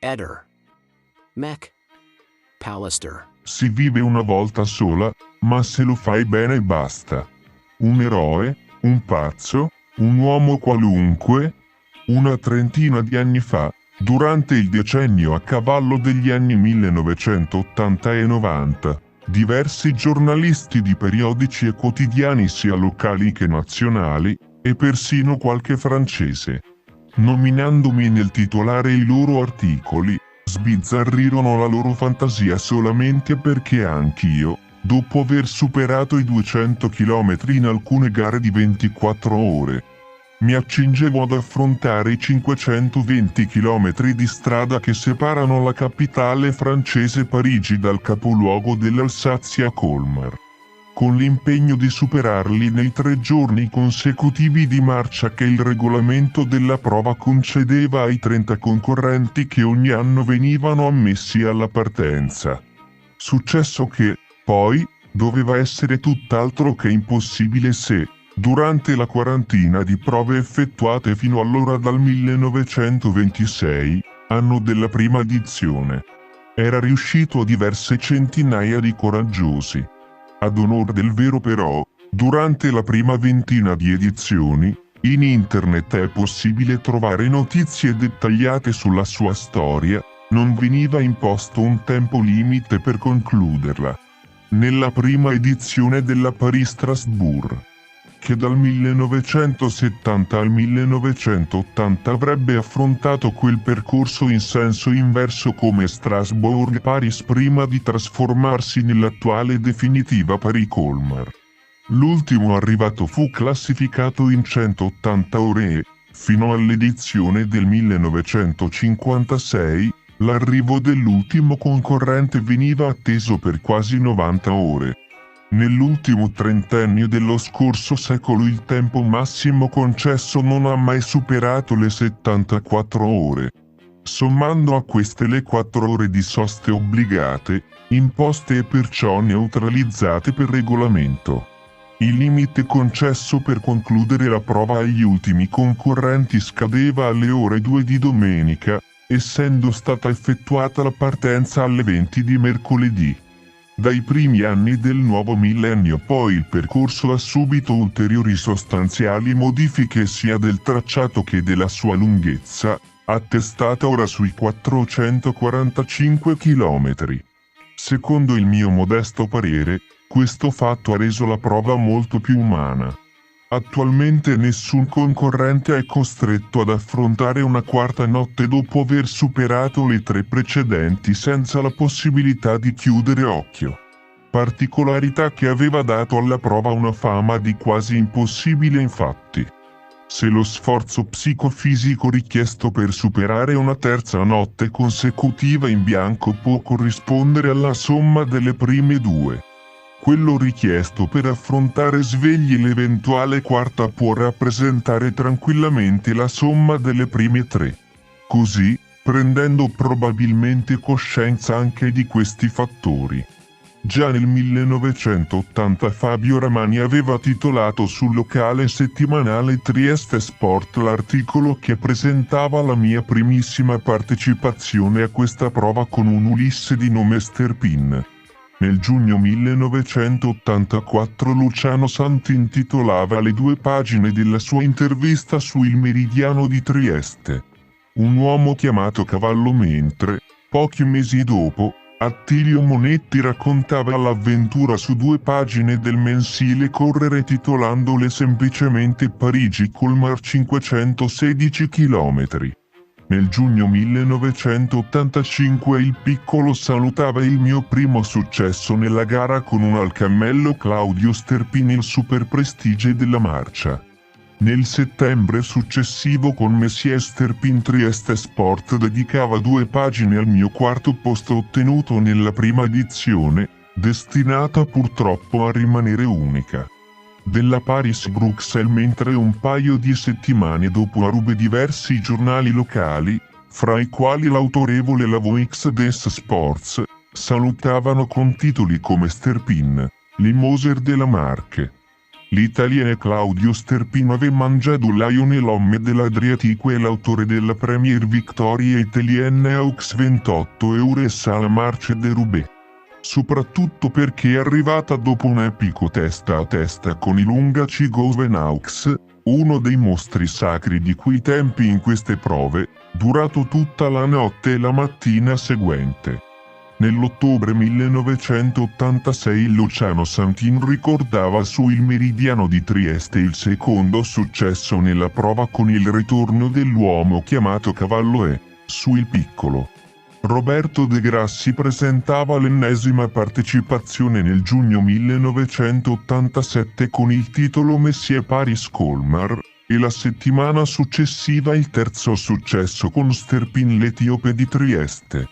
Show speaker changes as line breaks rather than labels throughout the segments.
Eder. Mech. Pallister.
Si vive una volta sola, ma se lo fai bene basta. Un eroe, un pazzo, un uomo qualunque. Una trentina di anni fa, durante il decennio a cavallo degli anni 1980 e 90, diversi giornalisti di periodici e quotidiani sia locali che nazionali, e persino qualche francese, nominandomi nel titolare i loro articoli, sbizzarrirono la loro fantasia solamente perché anch'io, dopo aver superato i 200 km in alcune gare di 24 ore, mi accingevo ad affrontare i 520 km di strada che separano la capitale francese Parigi dal capoluogo dell'Alsazia Colmar, con l'impegno di superarli nei 3 giorni consecutivi di marcia che il regolamento della prova concedeva ai 30 concorrenti che ogni anno venivano ammessi alla partenza. Successo che, poi, doveva essere tutt'altro che impossibile se, durante la quarantina di prove effettuate fino allora dal 1926, anno della prima edizione, era riuscito a diverse centinaia di coraggiosi. Ad onor del vero però, durante la prima ventina di edizioni, in internet è possibile trovare notizie dettagliate sulla sua storia, non veniva imposto un tempo limite per concluderla. Nella prima edizione della Paris-Strasbourg, che dal 1970 al 1980 avrebbe affrontato quel percorso in senso inverso come Strasbourg-Paris prima di trasformarsi nell'attuale definitiva Paris-Colmar. L'ultimo arrivato fu classificato in 180 ore e, fino all'edizione del 1956, l'arrivo dell'ultimo concorrente veniva atteso per quasi 90 ore. Nell'ultimo trentennio dello scorso secolo il tempo massimo concesso non ha mai superato le 74 ore. Sommando a queste le 4 ore di soste obbligate, imposte e perciò neutralizzate per regolamento. Il limite concesso per concludere la prova agli ultimi concorrenti scadeva alle ore 2 di domenica, essendo stata effettuata la partenza alle 20 di mercoledì. Dai primi anni del nuovo millennio poi il percorso ha subito ulteriori sostanziali modifiche sia del tracciato che della sua lunghezza, attestata ora sui 445 km. Secondo il mio modesto parere, questo fatto ha reso la prova molto più umana. Attualmente nessun concorrente è costretto ad affrontare una quarta notte dopo aver superato le 3 precedenti senza la possibilità di chiudere occhio. Particolarità che aveva dato alla prova una fama di quasi impossibile infatti. Se lo sforzo psicofisico richiesto per superare una terza notte consecutiva in bianco può corrispondere alla somma delle prime 2, quello richiesto per affrontare svegli l'eventuale quarta può rappresentare tranquillamente la somma delle prime 3. Così, prendendo probabilmente coscienza anche di questi fattori. Già nel 1980 Fabio Ramani aveva titolato sul locale settimanale Trieste Sport l'articolo che presentava la mia primissima partecipazione a questa prova con un Ulisse di nome Sterpin. Nel giugno 1984 Luciano Santi intitolava le 2 pagine della sua intervista su Il Meridiano di Trieste. Un uomo chiamato Cavallo mentre, pochi mesi dopo, Attilio Monetti raccontava l'avventura su 2 pagine del mensile Correre titolandole semplicemente Parigi-Colmar 516 km. Nel giugno 1985 il piccolo salutava il mio primo successo nella gara con un al cammello Claudio Sterpin il Super Prestige della marcia. Nel settembre successivo con Messier Sterpin Trieste Sport dedicava 2 pagine al mio quarto posto ottenuto nella prima edizione, destinata purtroppo a rimanere unica. Della Paris-Bruxelles mentre un paio di settimane dopo a Roubaix diversi giornali locali, fra i quali l'autorevole La Voix des Sports, salutavano con titoli come Sterpin, Limoser della Marche. l'italiano Claudio Sterpin aveva mangiato Lione l'homme dell'Adriatico e l'autore della Premier Victoria Italienne aux 28 eures alla marche de Roubaix. Soprattutto perché è arrivata dopo un epico testa a testa con il Lungaci Gouvenaux, uno dei mostri sacri di quei tempi in queste prove, durato tutta la notte e la mattina seguente. Nell'ottobre 1986 Luciano Santin ricordava su Il Meridiano di Trieste il secondo successo nella prova con il ritorno dell'uomo chiamato Cavallo E, su Il Piccolo. Roberto De Grassi presentava l'ennesima partecipazione nel giugno 1987 con il titolo Messier Paris Colmar, e la settimana successiva il terzo successo con Sterpin l'Etiope di Trieste.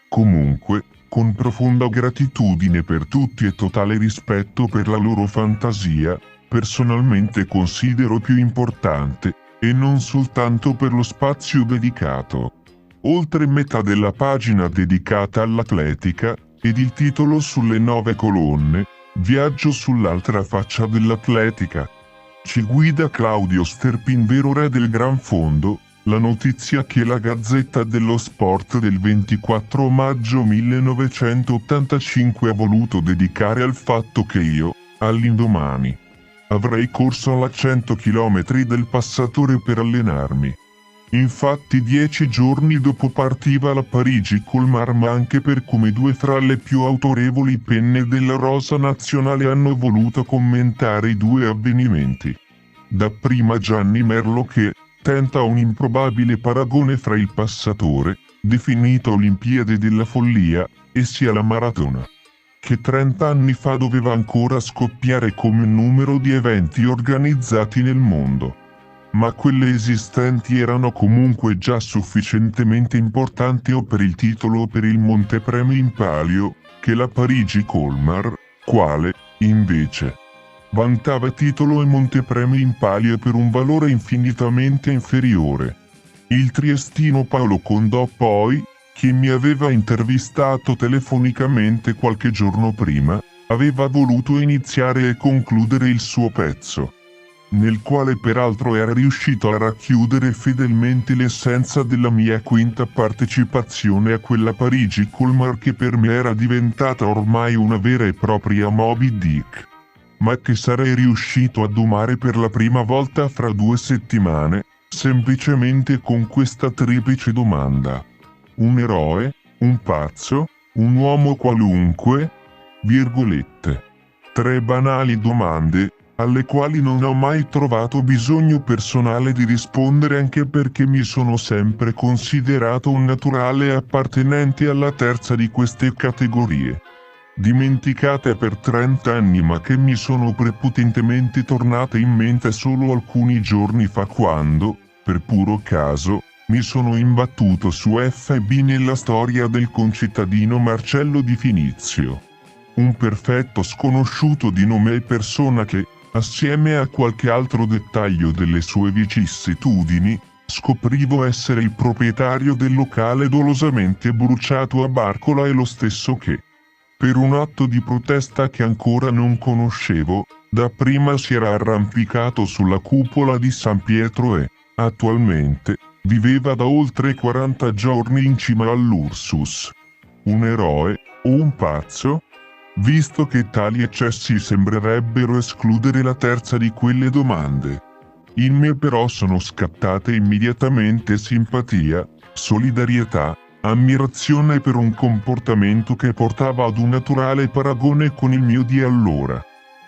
Comunque, con profonda gratitudine per tutti e totale rispetto per la loro fantasia, personalmente considero più importante, e non soltanto per lo spazio dedicato. Oltre metà della pagina dedicata all'atletica, ed il titolo sulle 9 colonne, viaggio sull'altra faccia dell'atletica. Ci guida Claudio Sterpin, vero re del Gran Fondo, la notizia che la Gazzetta dello Sport del 24 maggio 1985 ha voluto dedicare al fatto che io, all'indomani, avrei corso alla 100 km del Passatore per allenarmi. Infatti 10 giorni dopo partiva la Parigi-Colmar, ma anche per come due fra le più autorevoli penne della rosa nazionale hanno voluto commentare i due avvenimenti. Dapprima Gianni Merlo, che tenta un improbabile paragone fra il Passatore, definito Olimpiade della Follia, e sia la maratona, che 30 anni fa doveva ancora scoppiare come numero di eventi organizzati nel mondo. Ma quelle esistenti erano comunque già sufficientemente importanti o per il titolo o per il montepremi in palio, che la Parigi-Colmar, quale, invece, vantava titolo e montepremi in palio per un valore infinitamente inferiore. Il triestino Paolo Condò poi, che mi aveva intervistato telefonicamente qualche giorno prima, aveva voluto iniziare e concludere il suo pezzo, nel quale peraltro era riuscito a racchiudere fedelmente l'essenza della mia quinta partecipazione a quella Parigi-Colmar, che per me era diventata ormai una vera e propria Moby Dick, ma che sarei riuscito a domare per la prima volta fra 2 settimane, semplicemente con questa triplice domanda: un eroe, un pazzo, un uomo qualunque? Virgolette. 3 banali domande, alle quali non ho mai trovato bisogno personale di rispondere, anche perché mi sono sempre considerato un naturale appartenente alla terza di queste categorie, dimenticate per 30 anni, ma che mi sono prepotentemente tornate in mente solo alcuni giorni fa, quando, per puro caso, mi sono imbattuto su FB nella storia del concittadino Marcello Di Finizio, un perfetto sconosciuto di nome e persona che, assieme a qualche altro dettaglio delle sue vicissitudini, scoprivo essere il proprietario del locale dolosamente bruciato a Barcola, e lo stesso che, per un atto di protesta che ancora non conoscevo, dapprima si era arrampicato sulla cupola di San Pietro e, attualmente, viveva da oltre 40 giorni in cima all'Ursus. Un eroe, o un pazzo? Visto che tali eccessi sembrerebbero escludere la terza di quelle domande. In me però sono scattate immediatamente simpatia, solidarietà, ammirazione per un comportamento che portava ad un naturale paragone con il mio di allora,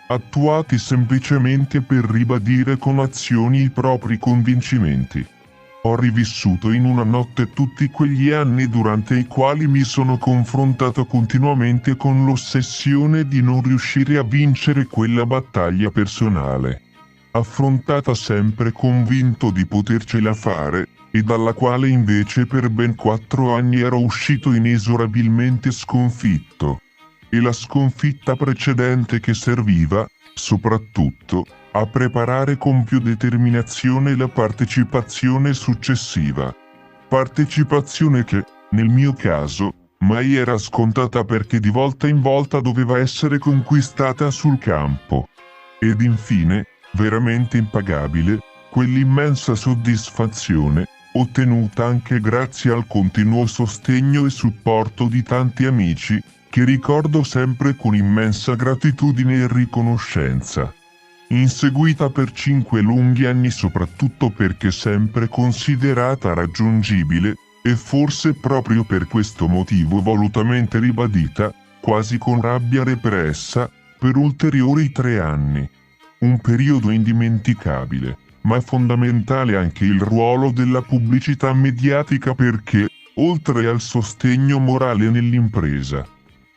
attuati semplicemente per ribadire con azioni i propri convincimenti. Ho rivissuto in una notte tutti quegli anni durante i quali mi sono confrontato continuamente con l'ossessione di non riuscire a vincere quella battaglia personale, affrontata sempre convinto di potercela fare, e dalla quale invece per ben 4 anni ero uscito inesorabilmente sconfitto. E la sconfitta precedente che serviva, soprattutto, a preparare con più determinazione la partecipazione successiva. Partecipazione che, nel mio caso, mai era scontata, perché di volta in volta doveva essere conquistata sul campo. Ed infine, veramente impagabile, quell'immensa soddisfazione, ottenuta anche grazie al continuo sostegno e supporto di tanti amici, che ricordo sempre con immensa gratitudine e riconoscenza. Inseguita per 5 lunghi anni soprattutto perché sempre considerata raggiungibile, e forse proprio per questo motivo volutamente ribadita, quasi con rabbia repressa, per ulteriori 3 anni. Un periodo indimenticabile, ma fondamentale anche il ruolo della pubblicità mediatica perché, oltre al sostegno morale nell'impresa,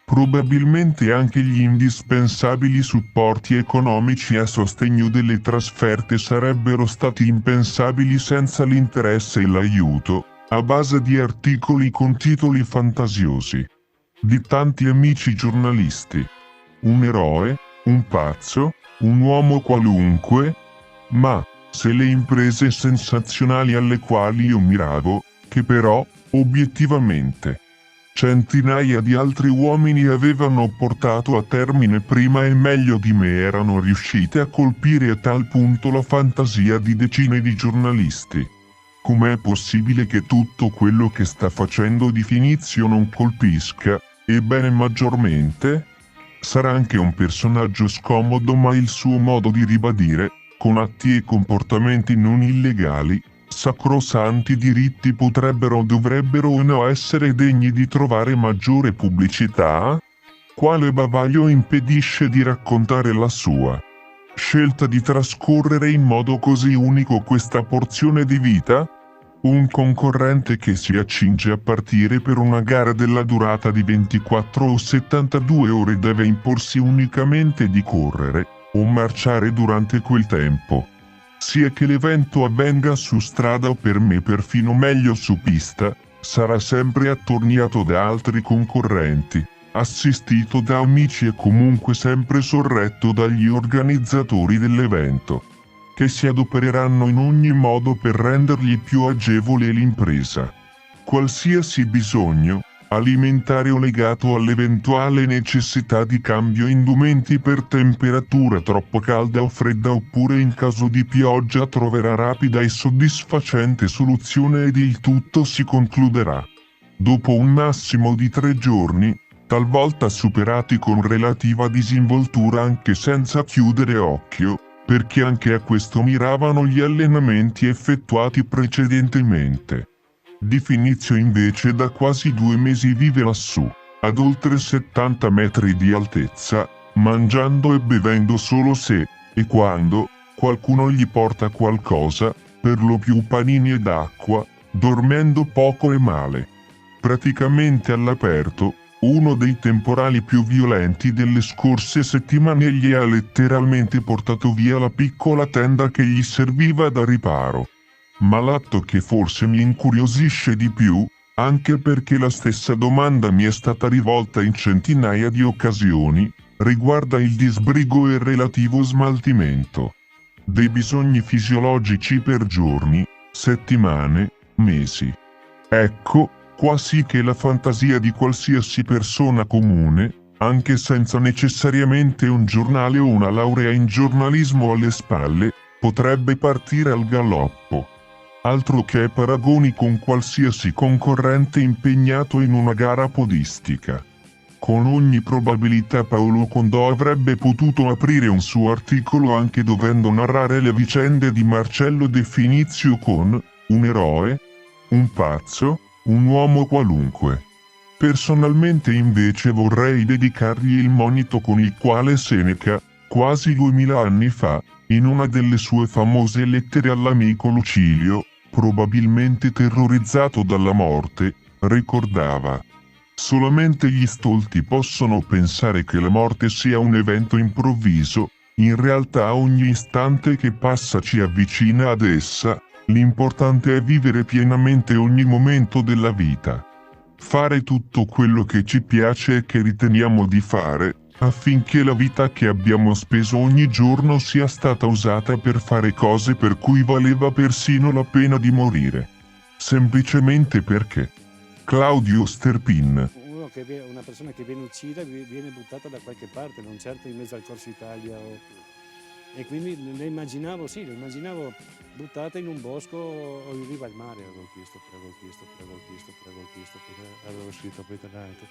probabilmente anche gli indispensabili supporti economici a sostegno delle trasferte sarebbero stati impensabili senza l'interesse e l'aiuto, a base di articoli con titoli fantasiosi, di tanti amici giornalisti. Un eroe, un pazzo, un uomo qualunque, ma, se le imprese sensazionali alle quali io miravo, che però, obiettivamente, centinaia di altri uomini avevano portato a termine prima e meglio di me erano riuscite a colpire a tal punto la fantasia di decine di giornalisti. Com'è possibile che tutto quello che sta facendo Di Finizio non colpisca, ebbene maggiormente? Sarà anche un personaggio scomodo ma il suo modo di ribadire, con atti e comportamenti non illegali, sacrosanti diritti potrebbero o dovrebbero o no essere degni di trovare maggiore pubblicità? Quale bavaglio impedisce di raccontare la sua scelta di trascorrere in modo così unico questa porzione di vita? Un concorrente che si accinge a partire per una gara della durata di 24 o 72 ore deve imporsi unicamente di correre o marciare durante quel tempo. Sia che l'evento avvenga su strada o per me perfino meglio su pista, sarà sempre attorniato da altri concorrenti, assistito da amici e comunque sempre sorretto dagli organizzatori dell'evento, che si adopereranno in ogni modo per rendergli più agevole l'impresa. Qualsiasi bisogno, alimentare o legato all'eventuale necessità di cambio indumenti per temperatura troppo calda o fredda oppure in caso di pioggia troverà rapida e soddisfacente soluzione ed il tutto si concluderà, dopo un massimo di 3 giorni, talvolta superati con relativa disinvoltura anche senza chiudere occhio, perché anche a questo miravano gli allenamenti effettuati precedentemente. Di Finizio invece da quasi 2 mesi vive lassù, ad oltre 70 metri di altezza, mangiando e bevendo solo se, e quando, qualcuno gli porta qualcosa, per lo più panini ed acqua, dormendo poco e male. Praticamente all'aperto, uno dei temporali più violenti delle scorse settimane gli ha letteralmente portato via la piccola tenda che gli serviva da riparo. Ma l'atto che forse mi incuriosisce di più, anche perché la stessa domanda mi è stata rivolta in centinaia di occasioni, riguarda il disbrigo e il relativo smaltimento dei bisogni fisiologici per giorni, settimane, mesi. Ecco, qua sì che la fantasia di qualsiasi persona comune, anche senza necessariamente un giornale o una laurea in giornalismo alle spalle, potrebbe partire al galoppo. Altro che paragoni con qualsiasi concorrente impegnato in una gara podistica. Con ogni probabilità Paolo Condò avrebbe potuto aprire un suo articolo anche dovendo narrare le vicende di Marcello De Finizio con un eroe, un pazzo, un uomo qualunque. Personalmente invece vorrei dedicargli il monito con il quale Seneca, quasi 2000 anni fa, in una delle sue famose lettere all'amico Lucilio, probabilmente terrorizzato dalla morte, ricordava: solamente gli stolti possono pensare che la morte sia un evento improvviso, in realtà ogni istante che passa ci avvicina ad essa, l'importante è vivere pienamente ogni momento della vita. Fare tutto quello che ci piace e che riteniamo di fare, affinché la vita che abbiamo speso ogni giorno sia stata usata per fare cose per cui valeva persino la pena di morire. Semplicemente perché. Claudio Sterpin.
Una persona che viene uccisa viene buttata da qualche parte, non certo in mezzo al Corso Italia o E quindi le immaginavo, sì, le immaginavo buttate in un bosco o in riva al mare. Avevo chiesto, avevo scritto poi tra l'altro.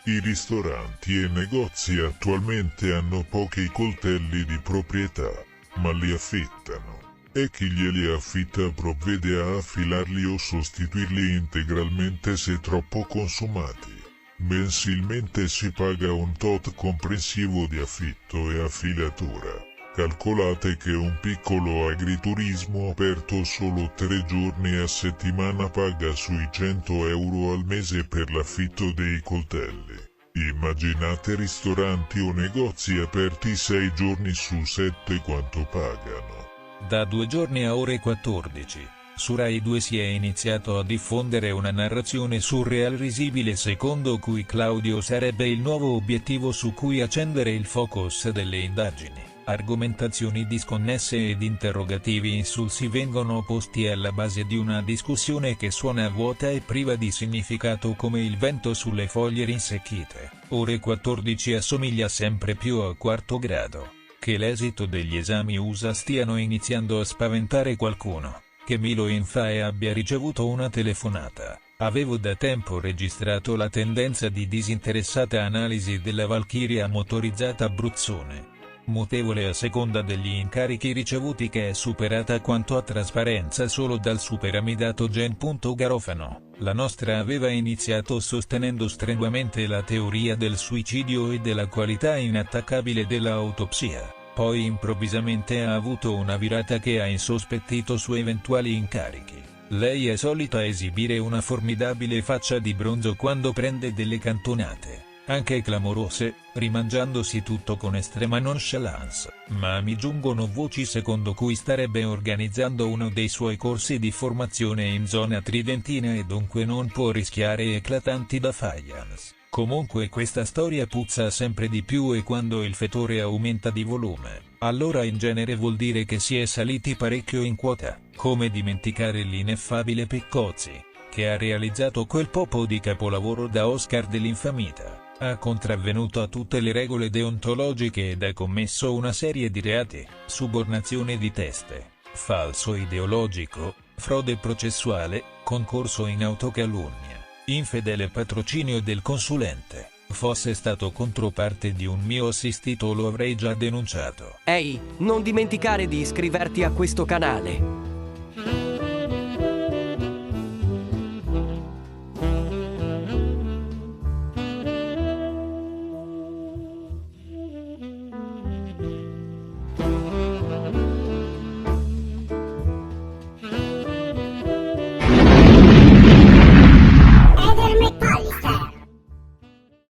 I ristoranti e negozi attualmente hanno pochi coltelli di proprietà, ma li affittano. E chi glieli affitta provvede a affilarli o sostituirli integralmente se troppo consumati. Mensilmente si paga un tot comprensivo di affitto e affilatura. Calcolate che un piccolo agriturismo aperto solo 3 giorni a settimana paga sui 100 euro al mese per l'affitto dei coltelli. Immaginate ristoranti o negozi aperti 6 giorni su 7 quanto pagano.
Da 2 giorni a ore 14, su Rai 2 si è iniziato a diffondere una narrazione surreal risibile secondo cui Claudio sarebbe il nuovo obiettivo su cui accendere il focus delle indagini. Argomentazioni disconnesse ed interrogativi insulsi vengono posti alla base di una discussione che suona vuota e priva di significato come il vento sulle foglie rinsecchite. Ore 14 assomiglia sempre più a quarto grado. Che l'esito degli esami USA stiano iniziando a spaventare qualcuno. Che Milo Infae abbia ricevuto una telefonata. Avevo da tempo registrato la tendenza di disinteressata analisi della Valchiria motorizzata Abruzzone. Mutevole a seconda degli incarichi ricevuti, che è superata quanto a trasparenza solo dal superamidato Gen. Garofano. La nostra aveva iniziato sostenendo strenuamente la teoria del suicidio e della qualità inattaccabile della autopsia, poi improvvisamente ha avuto una virata che ha insospettito su eventuali incarichi. Lei è solita esibire una formidabile faccia di bronzo quando prende delle cantonate, anche clamorose, rimangiandosi tutto con estrema nonchalance, ma mi giungono voci secondo cui starebbe organizzando uno dei suoi corsi di formazione in zona tridentina e dunque non può rischiare eclatanti defiance. Comunque questa storia puzza sempre di più e quando il fetore aumenta di volume, allora in genere vuol dire che si è saliti parecchio in quota. Come dimenticare l'ineffabile Piccozzi, che ha realizzato quel popo di capolavoro da Oscar dell'infamita. Ha contravvenuto a tutte le regole deontologiche ed ha commesso una serie di reati: subornazione di teste, falso ideologico, frode processuale, concorso in autocalunnia, infedele patrocinio del consulente. Fosse stato controparte di un mio assistito lo avrei già denunciato.
Ehi, non dimenticare di iscriverti a questo canale.